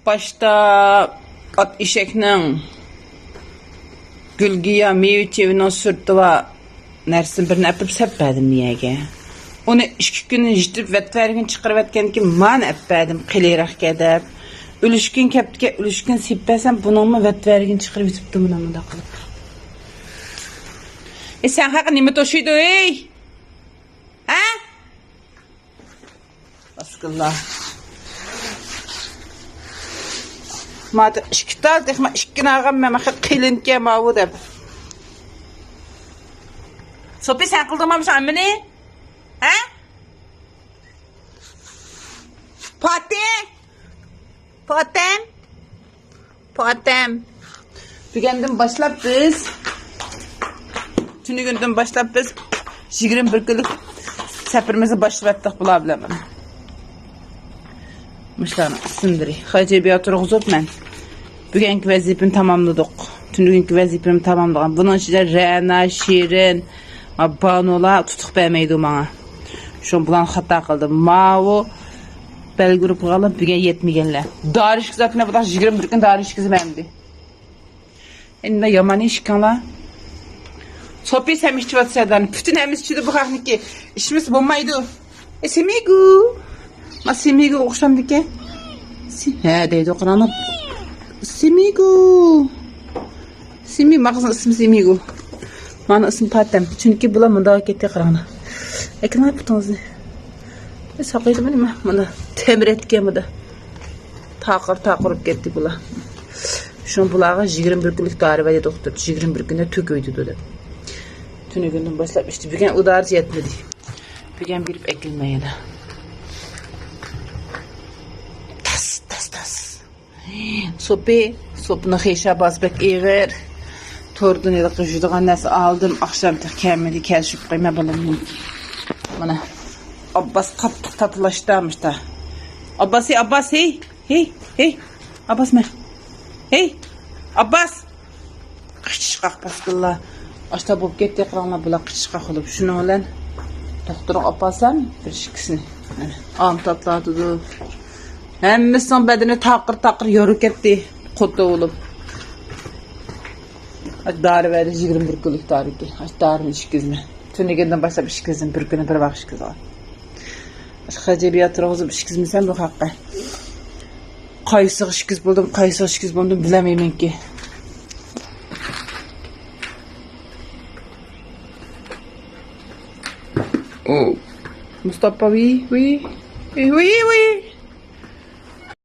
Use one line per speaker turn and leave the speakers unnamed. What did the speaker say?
Başta at işekning gülgiya meyve çevinin sürtü va nersin birini apıp seppedim niyege. Onu 2 gün jitip vetvergin çıkarıp etkenki man appedim qilirak gedep. Ülüşkün keptike ülüşkün sippesem bununla vetvergin çıkarıp yitiptim bunu da kılıp. Sen hakkı nime toşuydu ey? Ha? Baskıllah. Mata işkital dehma işkin ağam memakit qilinke mavu deb. Sopi sen kıldırmamışsın ammini? Ha? Patem. Bugünden başlap biz günden başlap biz 21 günlük seferimizi başlattık bula bilemem. Mışlarını sindiri. Hacı bir oturuq men. Bugünkü vazifemi tamamladık. Tününkü vazifemi tamamladım. Bunun içinde Rəna, Şirin, Banola tutuq bəməydi bana. Şun bulan xata qıldım. Mavu bəl grup qalıb bugün yetməyənlər. Darış qızaqına bu da 21 gün darış qızı məndi. Indi yaman işkanla. Sopi sen işçi vatsadan. Bütün hemiz içiydi bu qaxniki. İşimiz bulmaydı. Semigu. Ma Semigu oxşamdı ki. He deydi oqranıb. Semigu. Semigu. Maqsın ismi Semigu. Bana ismi Patem. Çünkü bulamında gitti qırağına. Ekin yaptınız ne? Saqıydı benim ha. Bana temir etken bu da. Taqırıp gitti bula. Şun bulağa 21 günlük darbe dedi doktor. 21 günde tük öydü dedi. Tünü günden başlap işte. Bugün udarız yetmedi. Bugün girip ekilmeyene. Tas. Sopunu xeşa basbek eğer. Tordun ya da qıjıdığın nəsə aldım. Akşam təkəmmədi kəlşib qıyma biləm. Bana. Abbas qaptıq tatılaşdamış da. Abbas hey. Abbas mən. Hey. Abbas. Qışqaq basqıllah. Aşta bulup gitti qırağına bula qışqaq olub. Şunu olan doktorun Abbas'ın bir şikisini. Am tatladı. Hemmisin bedeni taqır yoruk etti. Kutu olup. Darı verdi 21 günlük darı ki. Darın işkizini. Tünegenden başla bir işkizini. Bir günü bir vaq işkiz var. Xacı bir yatırağızı bir işkizini sen bu haqqı. Qaysıq işkiz buldum bilemeyim ki. Oh. Mustafa oui.